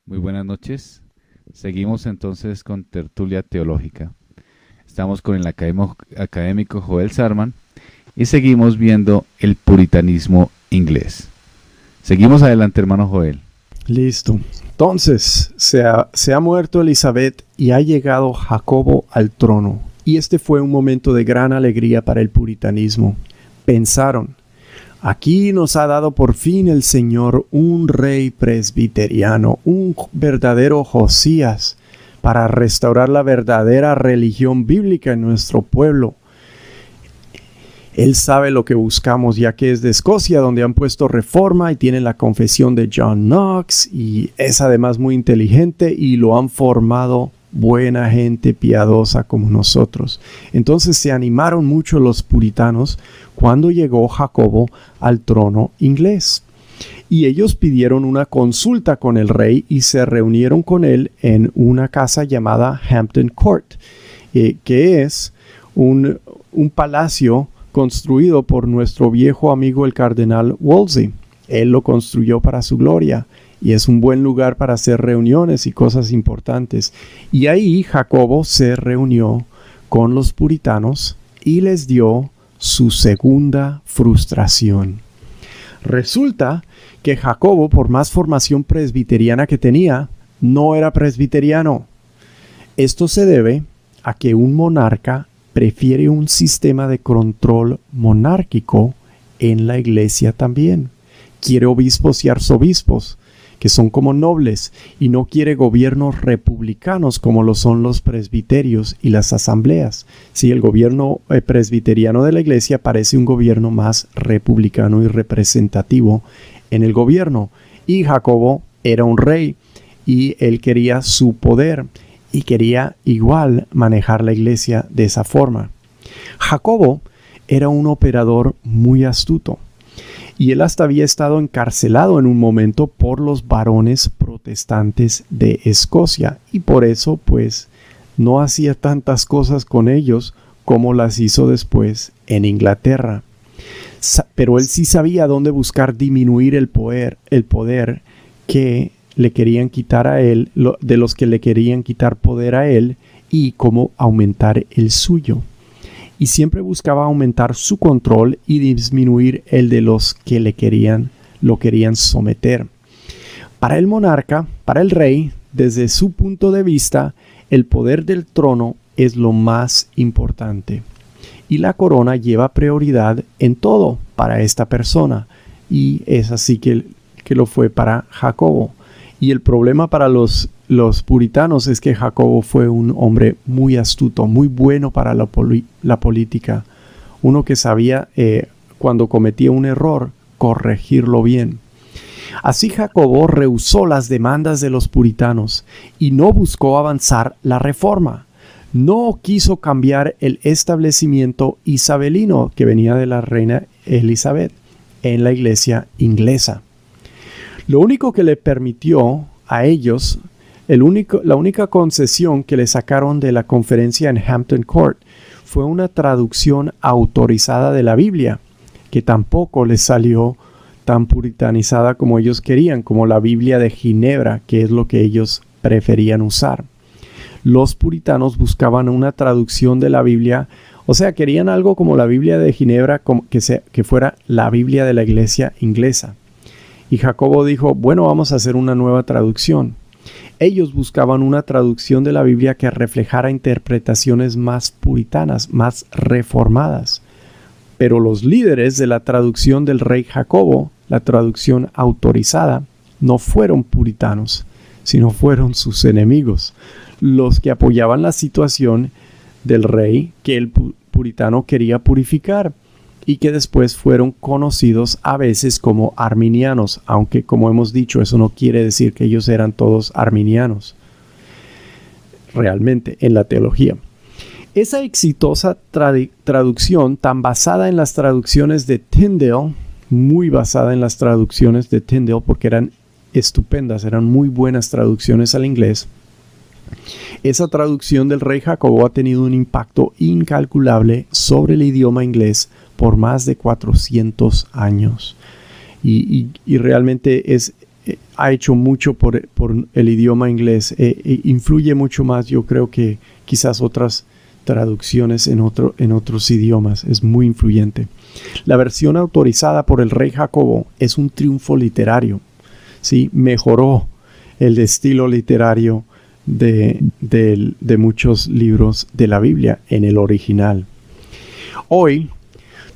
Muy buenas noches. Seguimos entonces con Tertulia Teológica. Estamos con el académico Joel Sarman y seguimos viendo el puritanismo inglés. Seguimos adelante, hermano Joel. Listo. Entonces, se ha muerto Elizabeth y ha llegado Jacobo al trono. Y este fue un momento de gran alegría para el puritanismo. Pensaron, aquí nos ha dado por fin el Señor un rey presbiteriano, un verdadero Josías, para restaurar la verdadera religión bíblica en nuestro pueblo. Él sabe lo que buscamos, ya que es de Escocia, donde han puesto reforma y tienen la confesión de John Knox, y es además muy inteligente y lo han formado buena gente piadosa como nosotros. Entonces se animaron mucho los puritanos cuando llegó Jacobo al trono inglés. Y ellos pidieron una consulta con el rey y se reunieron con él en una casa llamada Hampton Court, que es un palacio construido por nuestro viejo amigo el cardenal Wolsey. Él lo construyó para su gloria y es un buen lugar para hacer reuniones y cosas importantes. Y ahí Jacobo se reunió con los puritanos y les dio su segunda frustración. Resulta que Jacobo, por más formación presbiteriana que tenía, no era presbiteriano. Esto se debe a que un monarca prefiere un sistema de control monárquico en la iglesia también. Quiere obispos y arzobispos, que son como nobles, y no quiere gobiernos republicanos como lo son los presbiterios y las asambleas. Sí, el gobierno presbiteriano de la iglesia parece un gobierno más republicano y representativo en el gobierno. Y Jacobo era un rey y él quería su poder y quería igual manejar la iglesia de esa forma. Jacobo era un operador muy astuto. Y él hasta había estado encarcelado en un momento por los varones protestantes de Escocia. Y por eso, pues, no hacía tantas cosas con ellos como las hizo después en Inglaterra. Pero él sí sabía dónde buscar disminuir el poder que le querían quitar a él, de los que le querían quitar poder a él, y cómo aumentar el suyo. Y siempre buscaba aumentar su control y disminuir el de los que lo querían someter. Para el monarca, para el rey, desde su punto de vista, el poder del trono es lo más importante. Y la corona lleva prioridad en todo para esta persona. Y es así que lo fue para Jacobo. Y el problema para los puritanos es que Jacobo fue un hombre muy astuto, muy bueno para la política. Uno que sabía, cuando cometía un error, corregirlo bien. Así Jacobo rehusó las demandas de los puritanos y no buscó avanzar la reforma. No quiso cambiar el establecimiento isabelino que venía de la reina Elizabeth en la iglesia inglesa. Lo único que le permitió a ellos, la única concesión que le sacaron de la conferencia en Hampton Court fue una traducción autorizada de la Biblia, que tampoco les salió tan puritanizada como ellos querían, como la Biblia de Ginebra, que es lo que ellos preferían usar. Los puritanos buscaban una traducción de la Biblia, o sea, querían algo como la Biblia de Ginebra, que fuera la Biblia de la iglesia inglesa. Y Jacobo dijo, bueno, vamos a hacer una nueva traducción. Ellos buscaban una traducción de la Biblia que reflejara interpretaciones más puritanas, más reformadas. Pero los líderes de la traducción del rey Jacobo, la traducción autorizada, no fueron puritanos, sino fueron sus enemigos, los que apoyaban la situación del rey que el puritano quería purificar, y que después fueron conocidos a veces como arminianos, aunque como hemos dicho, eso no quiere decir que ellos eran todos arminianos, realmente, en la teología. Esa exitosa traducción, tan basada en las traducciones de Tyndale, muy basada en las traducciones de Tyndale, porque eran estupendas, eran muy buenas traducciones al inglés. Esa traducción del rey Jacobo ha tenido un impacto incalculable sobre el idioma inglés por más de 400 años. Y realmente es ha hecho mucho por el idioma inglés. Influye mucho más, yo creo, que quizás otras traducciones en otros idiomas. Es muy influyente. La versión autorizada por el rey Jacobo es un triunfo literario. ¿Sí? Mejoró el estilo literario de muchos libros de la Biblia en el original. Hoy,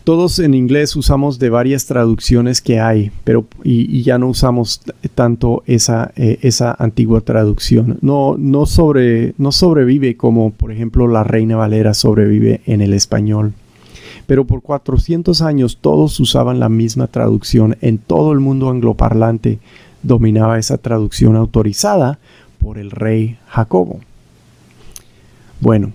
todos en inglés usamos de varias traducciones que hay, y ya no usamos tanto esa antigua traducción. No sobrevive como, por ejemplo, la Reina Valera sobrevive en el español. Pero por 400 años todos usaban la misma traducción. En todo el mundo angloparlante dominaba esa traducción autorizada por el rey Jacobo. Bueno,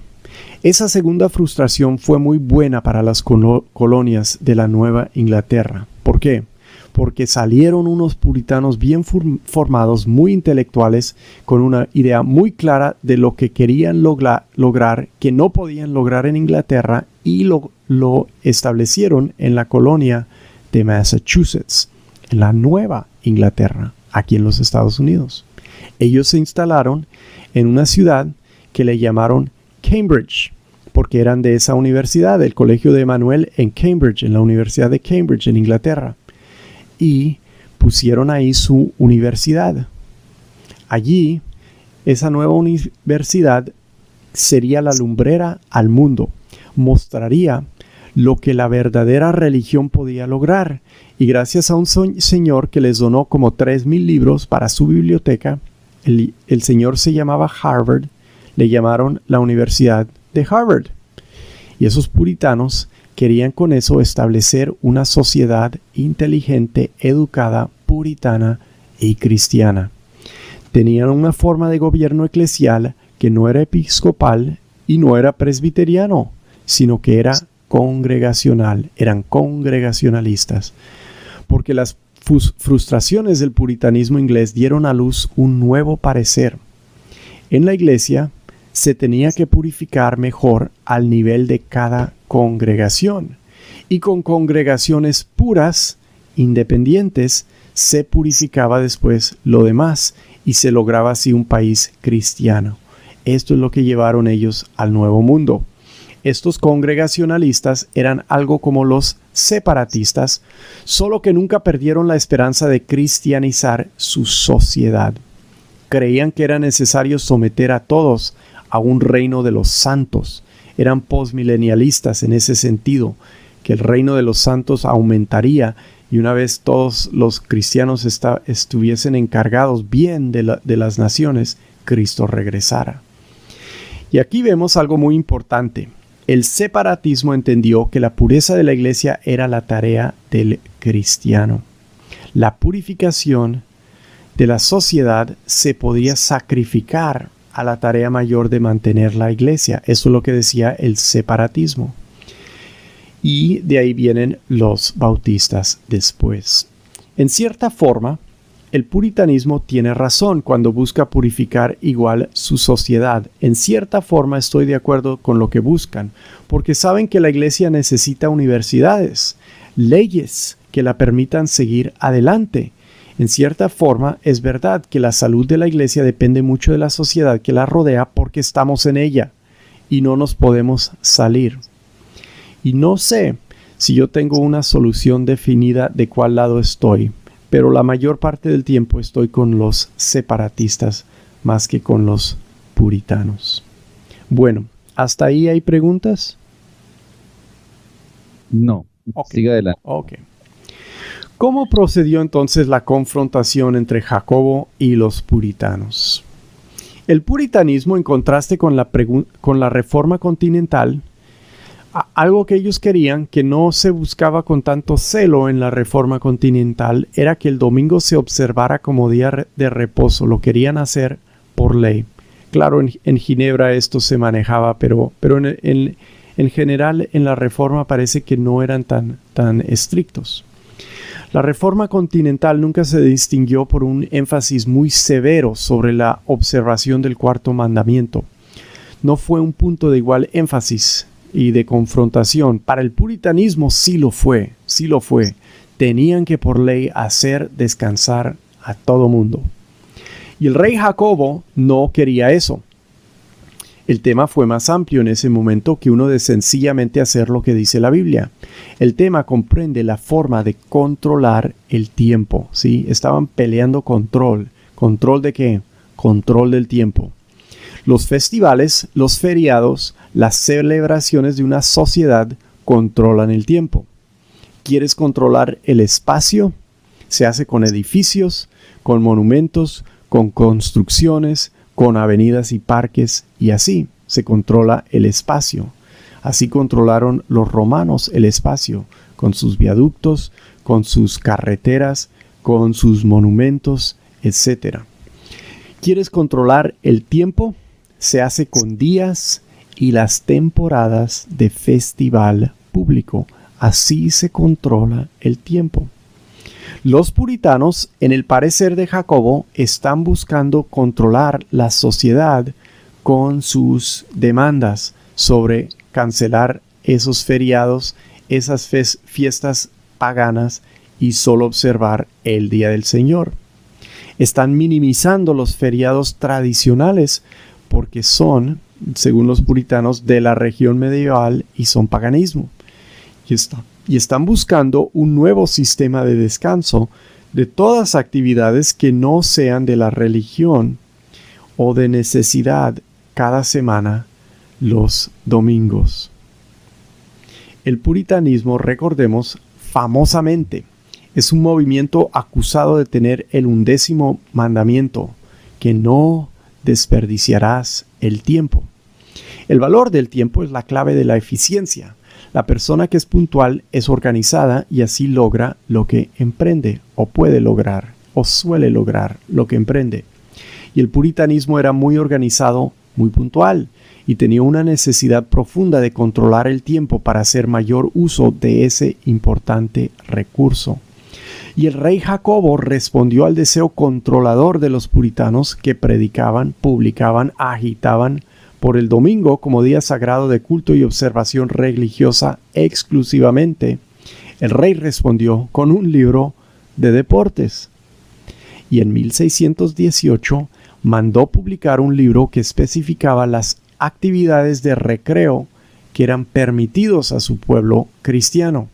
esa segunda frustración fue muy buena para las colonias de la Nueva Inglaterra. ¿Por qué? Porque salieron unos puritanos bien formados, muy intelectuales, con una idea muy clara de lo que querían lograr, que no podían lograr en Inglaterra, y lo establecieron en la colonia de Massachusetts, en la Nueva Inglaterra, aquí en los Estados Unidos. Ellos se instalaron en una ciudad que le llamaron Cambridge, porque eran de esa universidad, del Colegio de Emanuel en Cambridge, en la Universidad de Cambridge, en Inglaterra. Y pusieron ahí su universidad. Allí, esa nueva universidad sería la lumbrera al mundo. Mostraría lo que la verdadera religión podía lograr. Y gracias a un señor que les donó como 3,000 libros para su biblioteca, el señor se llamaba Harvard, le llamaron la Universidad de Harvard. Y esos puritanos querían con eso establecer una sociedad inteligente, educada, puritana y cristiana. Tenían una forma de gobierno eclesial que no era episcopal y no era presbiteriano, sino que era congregacional. Eran congregacionalistas. Porque las frustraciones del puritanismo inglés dieron a luz un nuevo parecer. En la iglesia se tenía que purificar mejor al nivel de cada congregación. Y con congregaciones puras, independientes, se purificaba después lo demás y se lograba así un país cristiano. Esto es lo que llevaron ellos al Nuevo Mundo. Estos congregacionalistas eran algo como los separatistas, solo que nunca perdieron la esperanza de cristianizar su sociedad. Creían que era necesario someter a todos a un reino de los santos. Eran postmilenialistas en ese sentido, que el reino de los santos aumentaría y una vez todos los cristianos estuviesen encargados bien de las naciones, Cristo regresara. Y aquí vemos algo muy importante. El separatismo entendió que la pureza de la iglesia era la tarea del cristiano. La purificación de la sociedad se podía sacrificar a la tarea mayor de mantener la iglesia. Eso es lo que decía el separatismo. Y de ahí vienen los bautistas después. En cierta forma, el puritanismo tiene razón cuando busca purificar igual su sociedad. En cierta forma estoy de acuerdo con lo que buscan, porque saben que la iglesia necesita universidades, leyes que la permitan seguir adelante. En cierta forma es verdad que la salud de la iglesia depende mucho de la sociedad que la rodea porque estamos en ella y no nos podemos salir. Y no sé si yo tengo una solución definida de cuál lado estoy, pero la mayor parte del tiempo estoy con los separatistas más que con los puritanos. Bueno, ¿hasta ahí hay preguntas? No, siga adelante. Ok. ¿Cómo procedió entonces la confrontación entre Jacobo y los puritanos? El puritanismo, en contraste con la reforma continental, algo que ellos querían, que no se buscaba con tanto celo en la reforma continental, era que el domingo se observara como día de reposo. Lo querían hacer por ley. Claro, en Ginebra esto se manejaba, pero en general en la reforma parece que no eran tan estrictos. La reforma continental nunca se distinguió por un énfasis muy severo sobre la observación del cuarto mandamiento. No fue un punto de igual énfasis y de confrontación. Para el puritanismo sí lo fue. Tenían que por ley hacer descansar a todo mundo. Y el rey Jacobo no quería eso. El tema fue más amplio en ese momento que uno de sencillamente hacer lo que dice la Biblia. El tema comprende la forma de controlar el tiempo, ¿sí? Estaban peleando control. ¿Control de qué? Control del tiempo. Los festivales, los feriados, las celebraciones de una sociedad controlan el tiempo. ¿Quieres controlar el espacio? Se hace con edificios, con monumentos, con construcciones, con avenidas y parques, y así se controla el espacio. Así controlaron los romanos el espacio, con sus viaductos, con sus carreteras, con sus monumentos, etc. ¿Quieres controlar el tiempo? Se hace con días y las temporadas de festival público. Así se controla el tiempo. Los puritanos, en el parecer de Jacobo, están buscando controlar la sociedad con sus demandas sobre cancelar esos feriados, esas fiestas paganas y solo observar el Día del Señor. Están minimizando los feriados tradicionales porque son, según los puritanos, de la región medieval y son paganismo. Y están buscando un nuevo sistema de descanso de todas actividades que no sean de la religión o de necesidad cada semana, los domingos. El puritanismo, recordemos, famosamente, es un movimiento acusado de tener el 11º mandamiento, que no desperdiciarás el tiempo. El valor del tiempo es la clave de la eficiencia. La persona que es puntual es organizada y así logra lo que emprende, o puede lograr, o suele lograr lo que emprende. Y el puritanismo era muy organizado, muy puntual, y tenía una necesidad profunda de controlar el tiempo para hacer mayor uso de ese importante recurso. Y el rey Jacobo respondió al deseo controlador de los puritanos que predicaban, publicaban, agitaban por el domingo como día sagrado de culto y observación religiosa exclusivamente. El rey respondió con un libro de deportes. Y en 1618 mandó publicar un libro que especificaba las actividades de recreo que eran permitidos a su pueblo cristiano.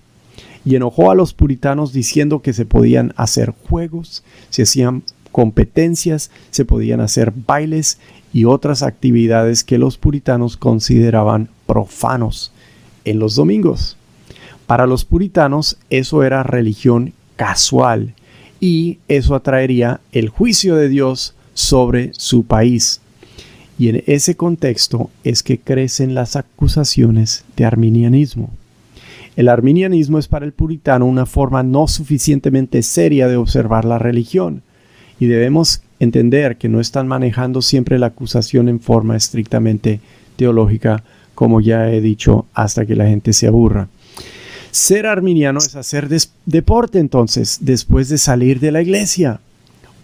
Y enojó a los puritanos diciendo que se podían hacer juegos, se hacían competencias, se podían hacer bailes y otras actividades que los puritanos consideraban profanos en los domingos. Para los puritanos eso era religión casual y eso atraería el juicio de Dios sobre su país. Y en ese contexto es que crecen las acusaciones de arminianismo. El arminianismo es para el puritano una forma no suficientemente seria de observar la religión, y debemos entender que no están manejando siempre la acusación en forma estrictamente teológica, como ya he dicho, hasta que la gente se aburra. Ser arminiano es hacer deporte entonces, después de salir de la iglesia,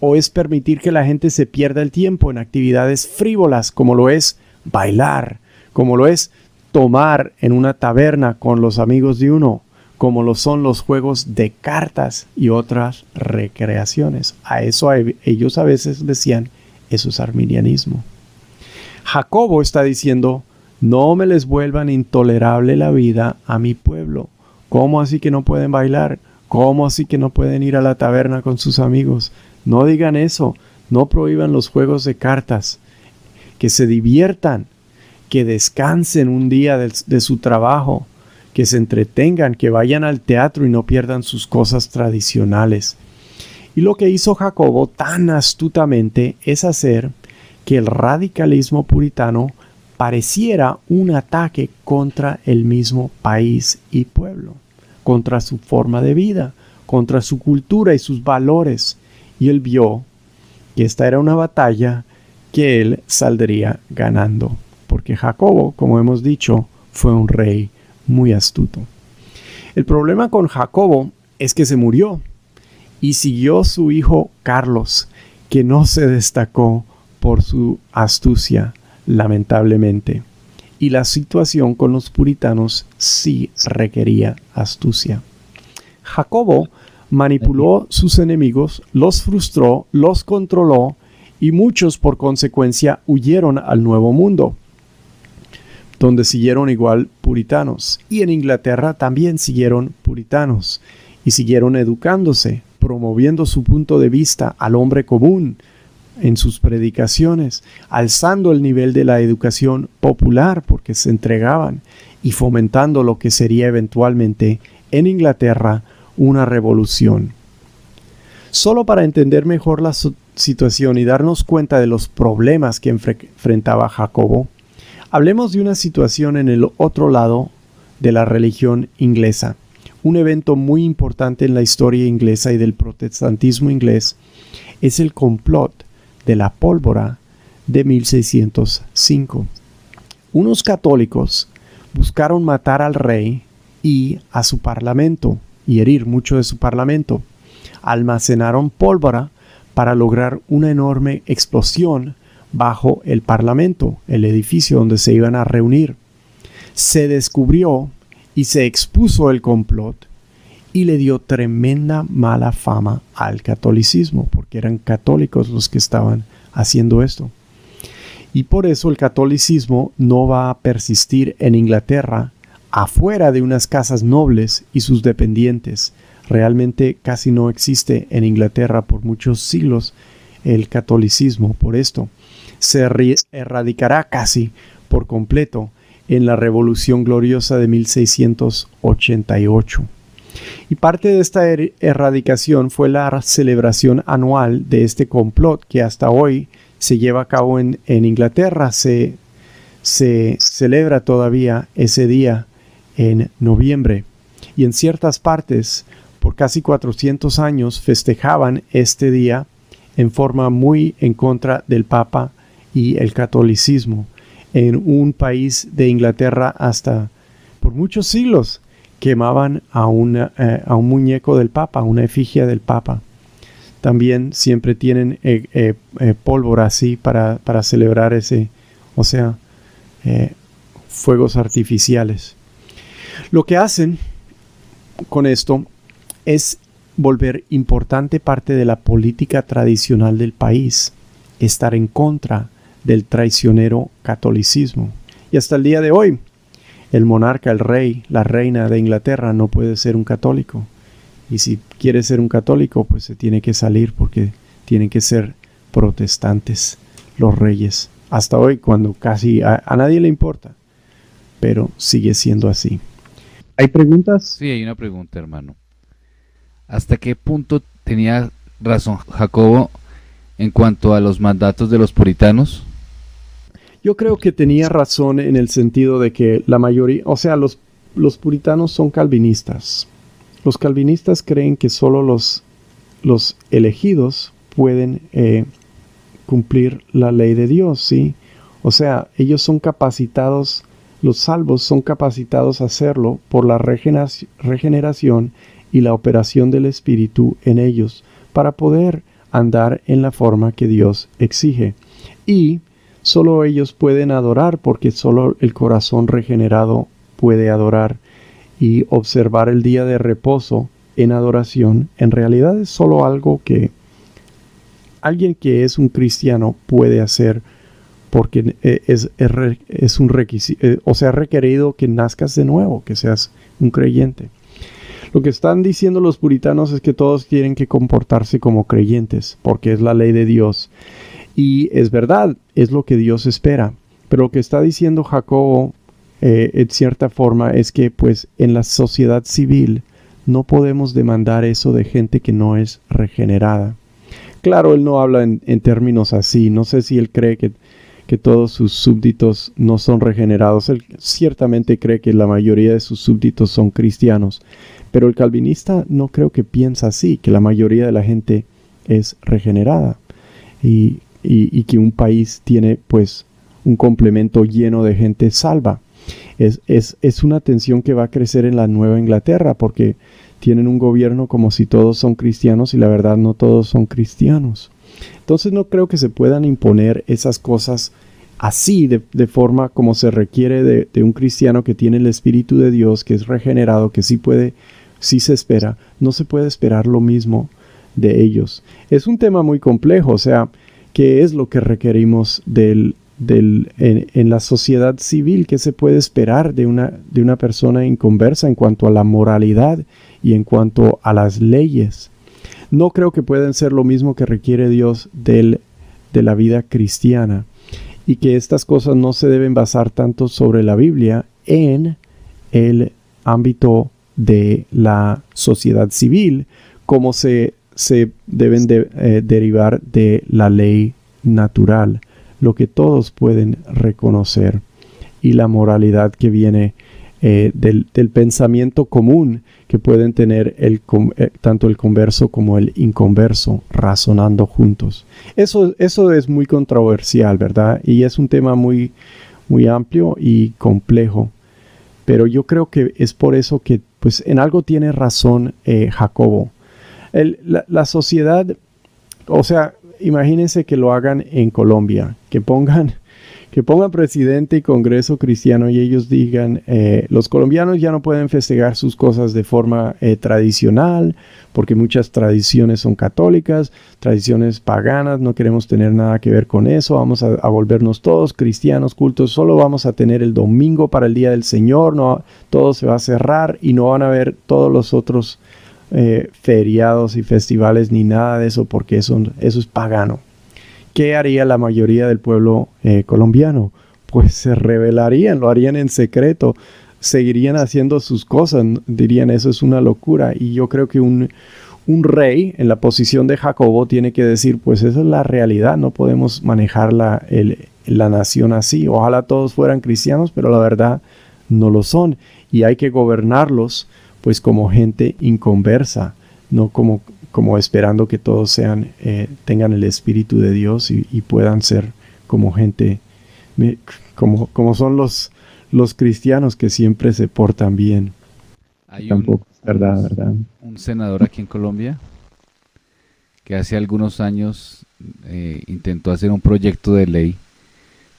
o es permitir que la gente se pierda el tiempo en actividades frívolas, como lo es bailar, como lo es tomar en una taberna con los amigos de uno, como lo son los juegos de cartas y otras recreaciones. A eso ellos a veces decían, eso es arminianismo. Jacobo está diciendo, no me les vuelvan intolerable la vida a mi pueblo. ¿Cómo así que no pueden bailar? ¿Cómo así que no pueden ir a la taberna con sus amigos? No digan eso, no prohíban los juegos de cartas, que se diviertan, que descansen un día de su trabajo, que se entretengan, que vayan al teatro y no pierdan sus cosas tradicionales. Y lo que hizo Jacobo tan astutamente es hacer que el radicalismo puritano pareciera un ataque contra el mismo país y pueblo, contra su forma de vida, contra su cultura y sus valores. Y él vio que esta era una batalla que él saldría ganando, porque Jacobo, como hemos dicho, fue un rey muy astuto. El problema con Jacobo es que se murió y siguió su hijo Carlos, que no se destacó por su astucia, lamentablemente. Y la situación con los puritanos sí requería astucia. Jacobo manipuló sus enemigos, los frustró, los controló y muchos por consecuencia huyeron al Nuevo Mundo, donde siguieron igual puritanos. Y en Inglaterra también siguieron puritanos y siguieron educándose, promoviendo su punto de vista al hombre común en sus predicaciones, alzando el nivel de la educación popular porque se entregaban y fomentando lo que sería eventualmente en Inglaterra una revolución. Solo para entender mejor la situación y darnos cuenta de los problemas que enfrentaba Jacobo, hablemos de una situación en el otro lado de la religión inglesa. Un evento muy importante en la historia inglesa y del protestantismo inglés es el complot de la pólvora de 1605. Unos católicos buscaron matar al rey y a su parlamento y herir mucho de su parlamento. Almacenaron pólvora para lograr una enorme explosión bajo el parlamento, el edificio donde se iban a reunir. Se descubrió y se expuso el complot y le dio tremenda mala fama al catolicismo, porque eran católicos los que estaban haciendo esto. Y por eso el catolicismo no va a persistir en Inglaterra afuera de unas casas nobles y sus dependientes. Realmente casi no existe en Inglaterra por muchos siglos el catolicismo. Por esto se erradicará casi por completo en la Revolución Gloriosa de 1688. Y parte de esta erradicación fue la celebración anual de este complot que hasta hoy se lleva a cabo en Inglaterra. Se celebra todavía ese día en noviembre. Y en ciertas partes, por casi 400 años, festejaban este día en forma muy en contra del Papa y el catolicismo. En un país de Inglaterra hasta por muchos siglos quemaban a un muñeco del Papa, una efigie del Papa. También siempre tienen pólvora así para celebrar fuegos artificiales. Lo que hacen con esto es volver importante parte de la política tradicional del país, estar en contra del traicionero catolicismo. Y hasta el día de hoy, el monarca, el rey, la reina de Inglaterra no puede ser un católico. Y si quiere ser un católico, pues se tiene que salir porque tienen que ser protestantes los reyes. Hasta hoy, cuando casi a nadie le importa, pero sigue siendo así. ¿Hay preguntas? Sí, hay una pregunta, hermano. ¿Hasta qué punto tenía razón Jacobo en cuanto a los mandatos de los puritanos? Yo creo que tenía razón en el sentido de que la mayoría, los puritanos son calvinistas. Los calvinistas creen que solo los elegidos pueden cumplir la ley de Dios, ¿sí? O sea, ellos son capacitados, los salvos son capacitados a hacerlo por la regeneración y la operación del Espíritu en ellos para poder andar en la forma que Dios exige. Y solo ellos pueden adorar porque solo el corazón regenerado puede adorar. Y observar el día de reposo en adoración en realidad es solo algo que alguien que es un cristiano puede hacer porque es un requisito, requerido que nazcas de nuevo, que seas un creyente. Lo que están diciendo los puritanos es que todos tienen que comportarse como creyentes porque es la ley de Dios. Y es verdad, es lo que Dios espera. Pero lo que está diciendo Jacobo, en cierta forma, es que pues en la sociedad civil no podemos demandar eso de gente que no es regenerada. Claro, él no habla en términos así. No sé si él cree que todos sus súbditos no son regenerados. Él ciertamente cree que la mayoría de sus súbditos son cristianos. Pero el calvinista no creo que piensa así, que la mayoría de la gente es regenerada. Y que un país tiene pues un complemento lleno de gente salva. Es una tensión que va a crecer en la Nueva Inglaterra porque tienen un gobierno como si todos son cristianos y la verdad no todos son cristianos. Entonces no creo que se puedan imponer esas cosas así de forma como se requiere de un cristiano que tiene el Espíritu de Dios, que es regenerado, que sí puede sí se espera, no se puede esperar lo mismo de ellos. Es un tema muy complejo, o sea, ¿qué es lo que requerimos en la sociedad civil? ¿Qué se puede esperar de una persona inconversa en cuanto a la moralidad y en cuanto a las leyes? No creo que puedan ser lo mismo que requiere Dios de la vida cristiana, y que estas cosas no se deben basar tanto sobre la Biblia en el ámbito de la sociedad civil como se deben derivar de la ley natural, lo que todos pueden reconocer, y la moralidad que viene del pensamiento común que pueden tener tanto el converso como el inconverso razonando juntos. Eso es muy controversial, ¿verdad? Y es un tema muy, muy amplio y complejo. Pero yo creo que es por eso que, pues, en algo tiene razón Jacobo. La sociedad, o sea, imagínense que lo hagan en Colombia, que pongan presidente y congreso cristiano y ellos digan, los colombianos ya no pueden festejar sus cosas de forma tradicional, porque muchas tradiciones son católicas, tradiciones paganas, no queremos tener nada que ver con eso, vamos a volvernos todos cristianos cultos, solo vamos a tener el domingo para el Día del Señor, no, todo se va a cerrar y no van a haber todos los otros feriados y festivales ni nada de eso, porque eso es pagano. ¿Qué haría la mayoría del pueblo colombiano? Pues se rebelarían, lo harían en secreto, seguirían haciendo sus cosas, dirían eso es una locura. Y yo creo que un rey en la posición de Jacobo tiene que decir, pues esa es la realidad, no podemos manejar la nación así. Ojalá todos fueran cristianos, pero la verdad no lo son. Y hay que gobernarlos pues como gente inconversa, no como esperando que todos tengan el Espíritu de Dios y puedan ser como gente, como son los cristianos que siempre se portan bien. Tampoco es verdad. Un senador aquí en Colombia que hace algunos años intentó hacer un proyecto de ley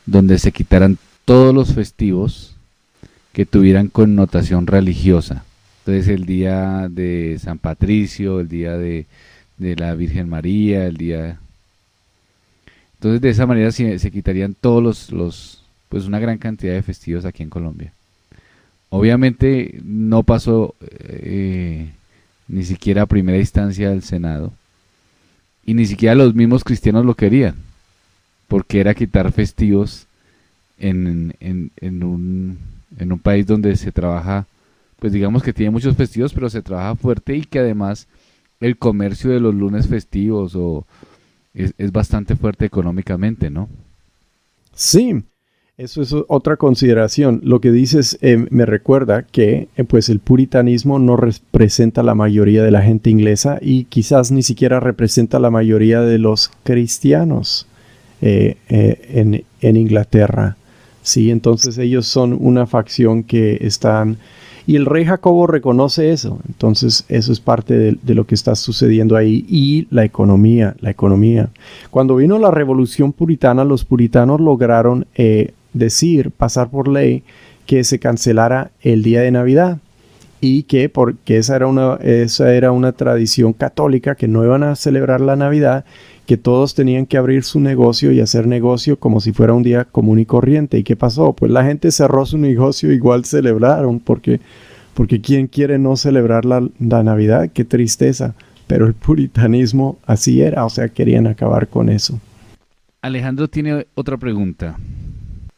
donde se quitaran todos los festivos que tuvieran connotación religiosa. Entonces el día de San Patricio, el día de la Virgen María, Entonces de esa manera se quitarían todos pues una gran cantidad de festivos aquí en Colombia. Obviamente no pasó ni siquiera a primera instancia del Senado, y ni siquiera los mismos cristianos lo querían, porque era quitar festivos en un país donde se trabaja, pues digamos que tiene muchos festivos, pero se trabaja fuerte, y que además el comercio de los lunes festivos es bastante fuerte económicamente, ¿no? Sí, eso es otra consideración. Lo que dices me recuerda que pues el puritanismo no representa la mayoría de la gente inglesa, y quizás ni siquiera representa la mayoría de los cristianos en Inglaterra. Sí, entonces ellos son una facción que están... Y el rey Jacobo reconoce eso. Entonces eso es parte de lo que está sucediendo ahí. Y la economía. Cuando vino la revolución puritana, los puritanos lograron pasar por ley que se cancelara el día de Navidad. Y porque esa era una tradición católica, que no iban a celebrar la Navidad, que todos tenían que abrir su negocio y hacer negocio como si fuera un día común y corriente. ¿Y qué pasó? Pues la gente cerró su negocio, igual celebraron, porque ¿quién quiere no celebrar la Navidad? ¡Qué tristeza! Pero el puritanismo así era, o sea, querían acabar con eso. Alejandro tiene otra pregunta.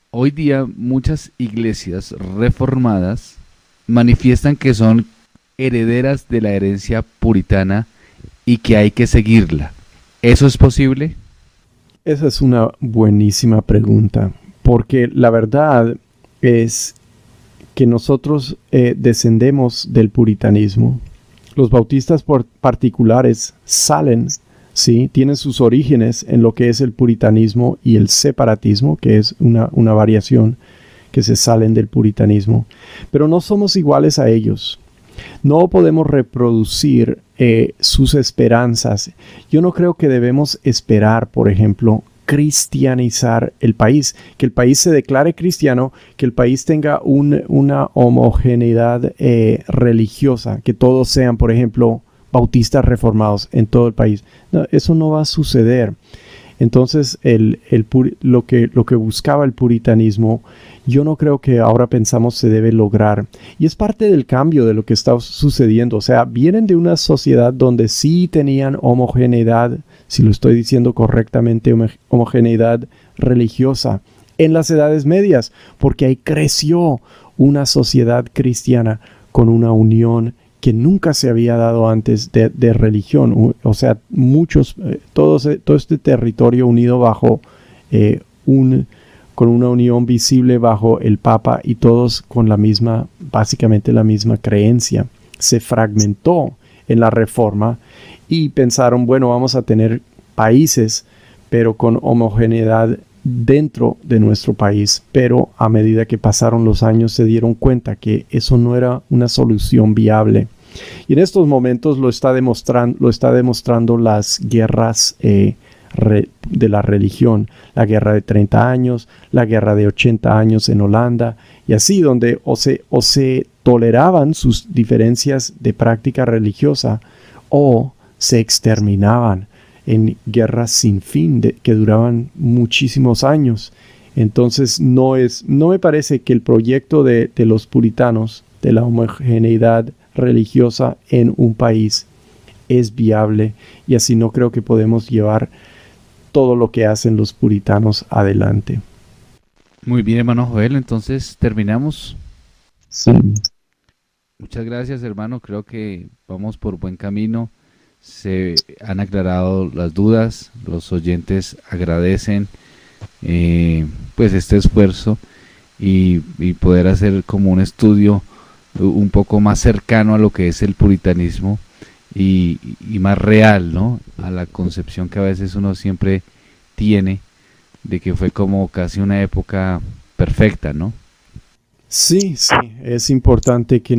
Hoy día muchas iglesias reformadas manifiestan que son herederas de la herencia puritana y que hay que seguirla. ¿Eso es posible? Esa es una buenísima pregunta, porque la verdad es que nosotros descendemos del puritanismo. Los bautistas particulares tienen sus orígenes en lo que es el puritanismo y el separatismo, que es una variación que se salen del puritanismo. Pero no somos iguales a ellos. No podemos reproducir sus esperanzas. Yo no creo que debemos esperar, por ejemplo, cristianizar el país, que el país se declare cristiano, que el país tenga una homogeneidad religiosa, que todos sean, por ejemplo, bautistas reformados en todo el país. No, eso no va a suceder. Entonces, lo que buscaba el puritanismo, yo no creo que ahora pensamos se debe lograr. Y es parte del cambio de lo que está sucediendo. O sea, vienen de una sociedad donde sí tenían homogeneidad, si lo estoy diciendo correctamente, homogeneidad religiosa en las edades medias, porque ahí creció una sociedad cristiana con una unión que nunca se había dado antes de religión. O sea, todo este territorio unido bajo con una unión visible bajo el Papa y todos con básicamente la misma creencia. Se fragmentó en la Reforma y pensaron, bueno, vamos a tener países, pero con homogeneidad dentro de nuestro país. Pero a medida que pasaron los años se dieron cuenta que eso no era una solución viable. Y en estos momentos lo está demostrando las guerras de la religión, la guerra de 30 años, la guerra de 80 años en Holanda, y así donde o se toleraban sus diferencias de práctica religiosa o se exterminaban en guerras sin fin que duraban muchísimos años. Entonces no me parece que el proyecto de los puritanos, de la homogeneidad religiosa en un país, es viable, y así no creo que podemos llevar todo lo que hacen los puritanos adelante. Muy bien, hermano Joel, entonces terminamos. Sí. Muchas gracias, hermano, creo que vamos por buen camino. Se han aclarado las dudas, los oyentes agradecen pues este esfuerzo y poder hacer como un estudio un poco más cercano a lo que es el puritanismo y más real, ¿no? A la concepción que a veces uno siempre tiene de que fue como casi una época perfecta, ¿no? Sí, es importante que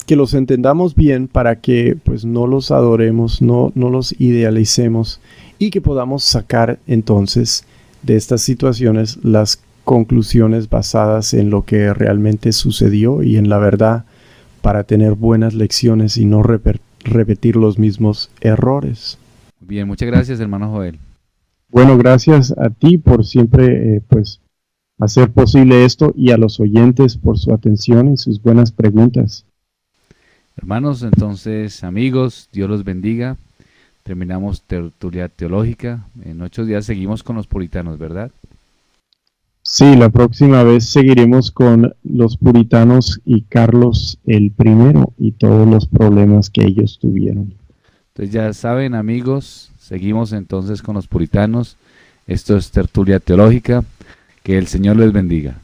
que los entendamos bien para que pues no los adoremos, no los idealicemos, y que podamos sacar entonces de estas situaciones las conclusiones basadas en lo que realmente sucedió y en la verdad, para tener buenas lecciones y no repetir los mismos errores. Bien, muchas gracias, hermano Joel. Bueno, gracias a ti por siempre hacer posible esto, y a los oyentes por su atención y sus buenas preguntas. Hermanos, entonces, amigos, Dios los bendiga. Terminamos tertulia teológica. En 8 días seguimos con los puritanos, ¿verdad? Sí, la próxima vez seguiremos con los puritanos y Carlos el I y todos los problemas que ellos tuvieron. Entonces ya saben, amigos, seguimos entonces con los puritanos. Esto es tertulia teológica. Que el Señor les bendiga.